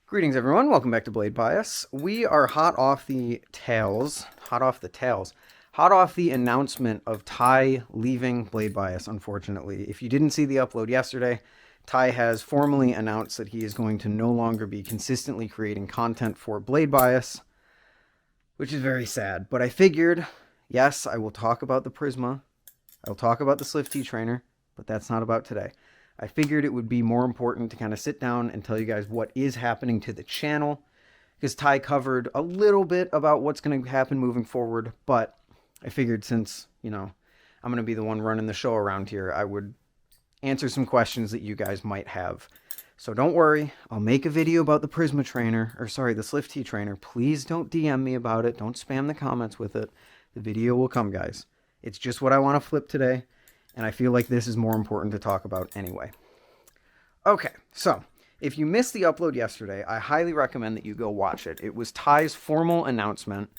Greetings, everyone. Welcome back to Blade Bias. We are hot off the announcement of Ty leaving Blade Bias, unfortunately. If you didn't see the upload yesterday, Ty has formally announced that he is going to no longer be consistently creating content for Blade Bias, which is very sad. But I figured, yes, I will talk about the Prisma. I'll talk about the Swift T trainer, but that's not about today. I figured it would be more important to kind of sit down and tell you guys what is happening to the channel, because Ty covered a little bit about what's going to happen moving forward, but I figured since, I'm going to be the one running the show around here, I would answer some questions that you guys might have. So don't worry, I'll make a video about the Prisma trainer, the Swift T trainer. Please don't DM me about it. Don't spam the comments with it. The video will come, guys. It's just what I want to flip today, and I feel like this is more important to talk about anyway. Okay, so if you missed the upload yesterday, I highly recommend that you go watch it. It was Ty's formal announcement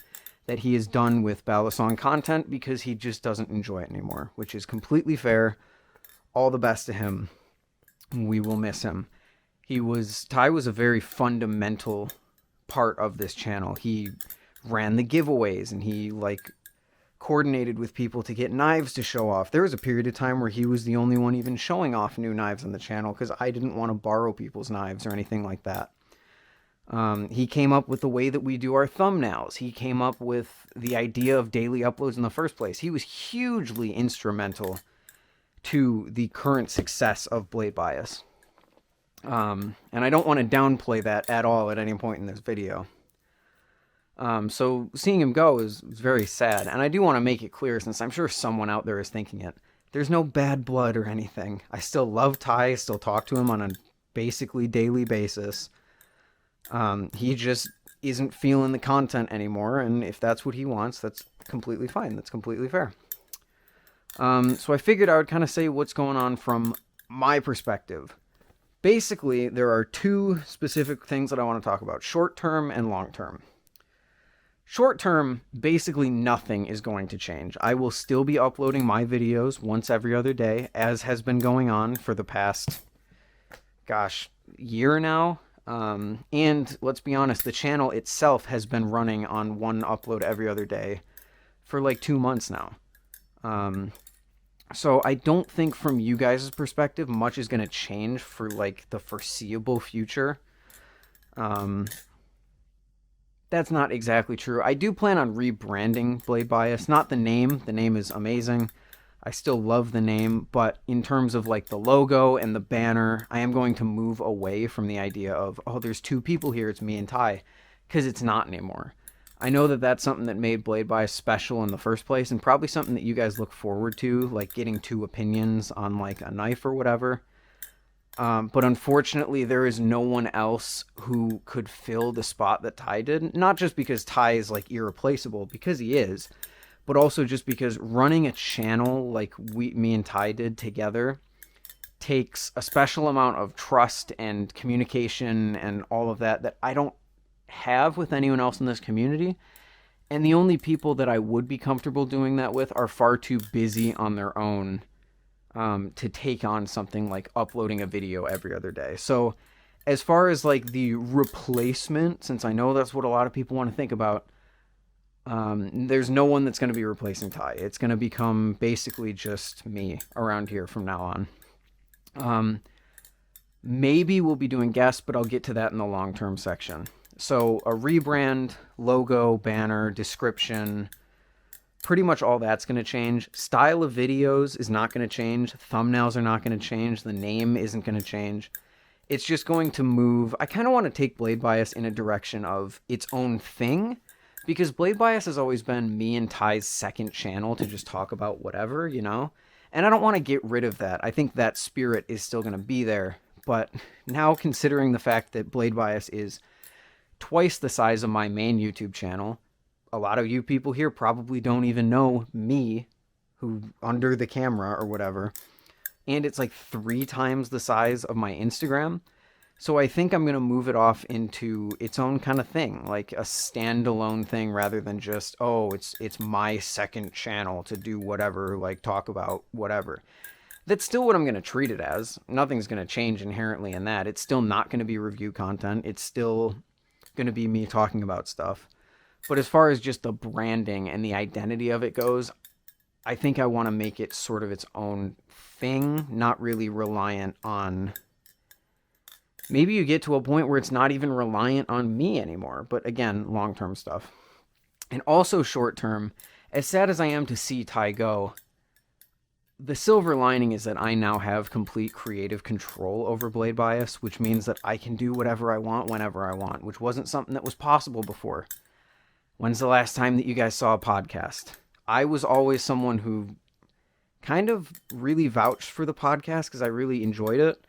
that he is done with Balisong content because he just doesn't enjoy it anymore, which is completely fair. All the best to him. We will miss him. Ty was a very fundamental part of this channel. He ran the giveaways and he coordinated with people to get knives to show off. There was a period of time where he was the only one even showing off new knives on the channel because I didn't want to borrow people's knives or anything like that. He came up with the way that we do our thumbnails. He came up with the idea of daily uploads in the first place. He was hugely instrumental to the current success of Blade Bias. And I don't want to downplay that at all at any point in this video. So seeing him go is very sad. And I do want to make it clear, since I'm sure someone out there is thinking it, there's no bad blood or anything. I still love Ty. I still talk to him on a basically daily basis. He just isn't feeling the content anymore. And if that's what he wants, that's completely fine. That's completely fair. So I figured I would kind of say what's going on from my perspective. Basically, there are two specific things that I want to talk about: short-term and long-term. Short-term, basically nothing is going to change. I will still be uploading my videos once every other day, as has been going on for the past, year now. And let's be honest, the channel itself has been running on one upload every other day for 2 months now. So I don't think from you guys' perspective much is going to change for the foreseeable future. That's not exactly true. I do plan on rebranding Blade Bias. Not the name. The name is amazing. I still love the name. But in terms of the logo and the banner, I am going to move away from the idea of, oh, there's two people here, it's me and Ty. Because it's not anymore. I know that that's something that made Blade Bias special in the first place, and probably something that you guys look forward to, getting two opinions on a knife or whatever. But unfortunately, there is no one else who could fill the spot that Ty did. Not just because Ty is irreplaceable, because he is, but also just because running a channel me and Ty did together takes a special amount of trust and communication and all of that I don't have with anyone else in this community. And the only people that I would be comfortable doing that with are far too busy on their own to take on something like uploading a video every other day. So as far as the replacement, since I know that's what a lot of people want to think about, there's no one that's going to be replacing Ty. It's going to become basically just me around here from now on. Maybe we'll be doing guests, but I'll get to that in the long-term section. So a rebrand, logo, banner, description, pretty much all that's going to change. Style of videos is not going to change. Thumbnails are not going to change. The name isn't going to change. It's just going to move. I kind of want to take Blade Bias in a direction of its own thing, because Blade Bias has always been me and Ty's second channel to just talk about whatever, And I don't want to get rid of that. I think that spirit is still going to be there. But now, considering the fact that Blade Bias is twice the size of my main YouTube channel, a lot of you people here probably don't even know me, who under the camera or whatever, and it's 3 times the size of my Instagram. So I think I'm going to move it off into its own kind of thing, a standalone thing, rather than just, oh, it's my second channel to do whatever, talk about whatever. That's still what I'm going to treat it as. Nothing's going to change inherently in that. It's still not going to be review content. It's still going to be me talking about stuff. But as far as just the branding and the identity of it goes, I think I want to make it sort of its own thing, not really reliant on... Maybe you get to a point where it's not even reliant on me anymore. But again, long-term stuff. And also short-term, as sad as I am to see Ty go, the silver lining is that I now have complete creative control over Blade Bias, which means that I can do whatever I want whenever I want, which wasn't something that was possible before. When's the last time that you guys saw a podcast? I was always someone who kind of really vouched for the podcast because I really enjoyed it.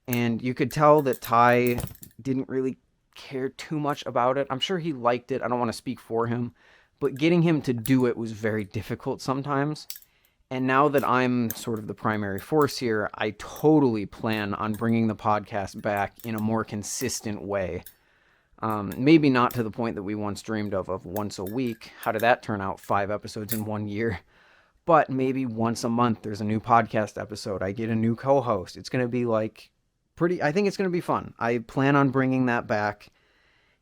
And you could tell that Ty didn't really care too much about it. I'm sure he liked it. I don't want to speak for him. But getting him to do it was very difficult sometimes. And now that I'm sort of the primary force here, I totally plan on bringing the podcast back in a more consistent way. Maybe not to the point that we once dreamed of once a week. How did that turn out? 5 episodes in 1 year. But maybe once a month there's a new podcast episode. I get a new co-host. It's going to be like I think it's going to be fun. I plan on bringing that back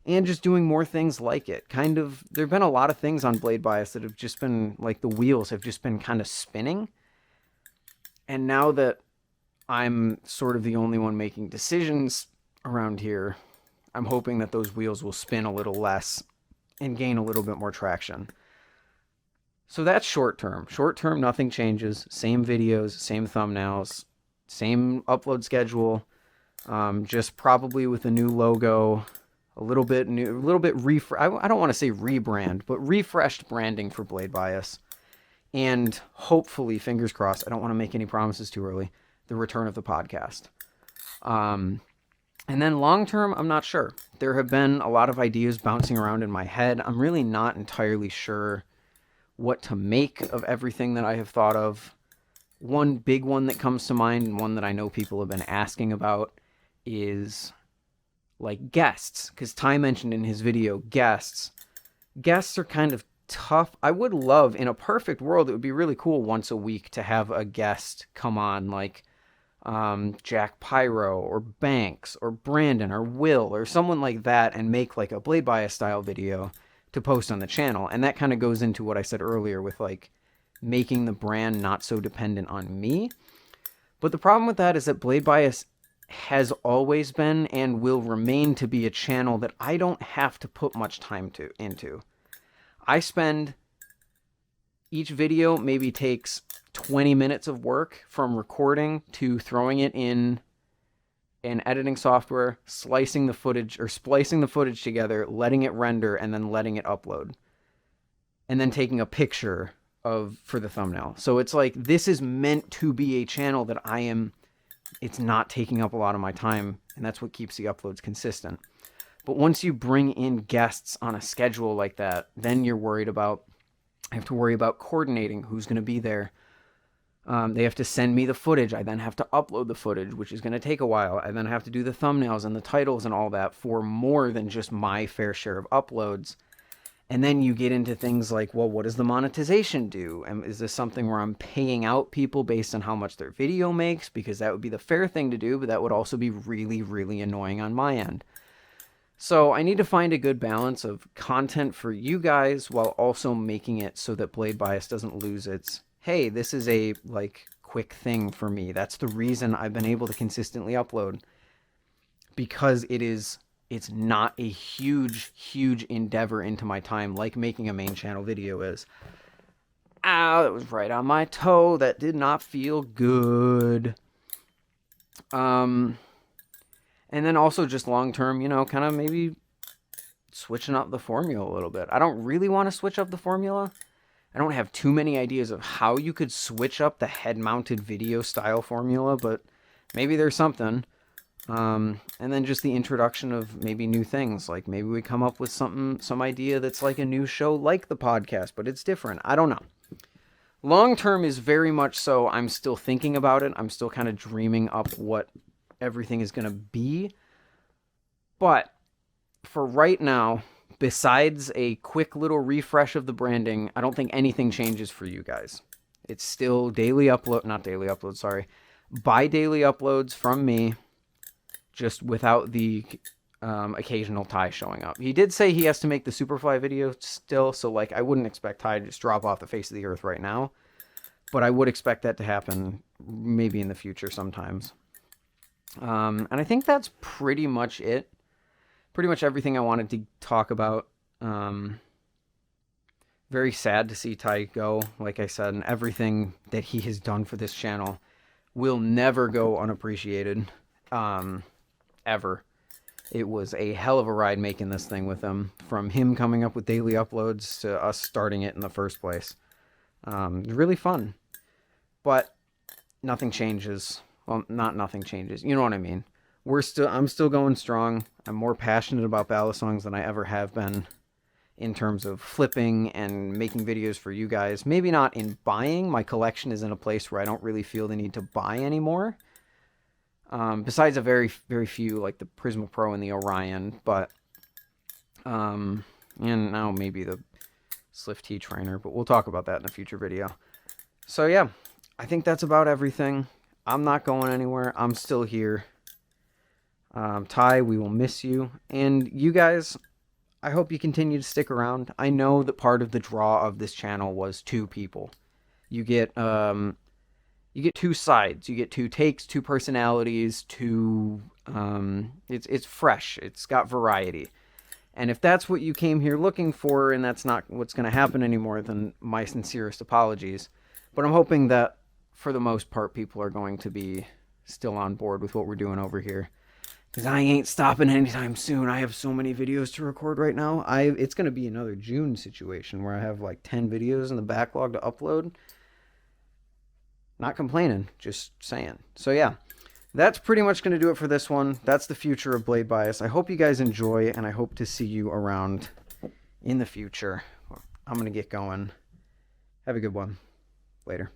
and just doing more things like it. Kind of, there have been a lot of things on Blade Bias that have just been, like the wheels have just been kind of spinning. And now that I'm sort of the only one making decisions around here, I'm hoping that those wheels will spin a little less and gain a little bit more traction. So that's short term. Short term, nothing changes. Same videos, same thumbnails, same upload schedule. Just probably with a new logo, a little bit new, a little bit I don't want to say rebrand, but refreshed branding for Blade Bias. And hopefully, fingers crossed, I don't want to make any promises too early, the return of the podcast. And then long term, I'm not sure. There have been a lot of ideas bouncing around in my head. I'm really not entirely sure what to make of everything that I have thought of. One big one that comes to mind, and one that I know people have been asking about, is like guests. Because Ty mentioned in his video guests. Guests are kind of tough. I would love, in a perfect world, it would be really cool once a week to have a guest come on, like Jack Pyro or Banks or Brandon or Will or someone like that, and make like a Blade Bias style video to post on the channel. And that kind of goes into what I said earlier with like making the brand not so dependent on me. But the problem with that is that Blade Bias has always been and will remain to be a channel that I don't have to put much time into. I spend, each video maybe takes 20 minutes of work from recording to throwing it in an editing software, slicing the footage or splicing the footage together, letting it render, and then letting it upload. And then taking a picture for the thumbnail. So it's like, this is meant to be a channel that it's not taking up a lot of my time, and that's what keeps the uploads consistent. But once you bring in guests on a schedule like that, then I have to worry about coordinating who's going to be there. They have to send me the footage. I then have to upload the footage, which is going to take a while. I then have to do the thumbnails and the titles and all that for more than just my fair share of uploads. And then you get into things like, well, what does the monetization do? And is this something where I'm paying out people based on how much their video makes? Because that would be the fair thing to do, but that would also be really, really annoying on my end. So I need to find a good balance of content for you guys while also making it so that Blade Bias doesn't lose its, hey, this is a like quick thing for me. That's the reason I've been able to consistently upload, because it's not a huge, huge endeavor into my time like making a main channel video is. Ow, that was right on my toe. That did not feel good. And then also just long term, kind of maybe switching up the formula a little bit. I don't really want to switch up the formula. I don't have too many ideas of how you could switch up the head-mounted video style formula, but maybe there's something. And then just the introduction of maybe new things. Like maybe we come up with some idea that's like a new show like the podcast, but it's different. I don't know. Long term is very much so. I'm still thinking about it. I'm still kind of dreaming up what everything is going to be. But for right now, besides a quick little refresh of the branding, I don't think anything changes for you guys. It's still not daily upload, sorry. bi-daily uploads from me, just without the occasional Ty showing up. He did say he has to make the Superfly video still, so like I wouldn't expect Ty to just drop off the face of the earth right now, but I would expect that to happen maybe in the future sometimes. And I think that's pretty much it. Pretty much everything I wanted to talk about. Very sad to see Ty go, like I said, and everything that he has done for this channel will never go unappreciated, ever. It was a hell of a ride making this thing with him, from him coming up with daily uploads to us starting it in the first place. Really fun. But nothing changes. Well, not nothing changes. You know what I mean. I'm still going strong. I'm more passionate about ballad songs than I ever have been in terms of flipping and making videos for you guys. Maybe not in buying. My collection is in a place where I don't really feel the need to buy anymore. Besides a very, very few, like the Prisma Pro and the Orion, but, and now maybe the Slift T Trainer, but we'll talk about that in a future video. So yeah, I think that's about everything. I'm not going anywhere. I'm still here. Ty, we will miss you. And you guys, I hope you continue to stick around. I know that part of the draw of this channel was 2 people. You get two sides. You get 2 takes, 2 personalities, 2 it's fresh. It's got variety. And if that's what you came here looking for and that's not what's going to happen anymore, then my sincerest apologies. But I'm hoping that for the most part people are going to be still on board with what we're doing over here. Because I ain't stopping anytime soon. I have so many videos to record right now. It's going to be another June situation where I have like 10 videos in the backlog to upload. Not complaining, just saying. So yeah, that's pretty much going to do it for this one. That's the future of Blade Bias. I hope you guys enjoy, and I hope to see you around in the future. I'm going to get going. Have a good one. Later.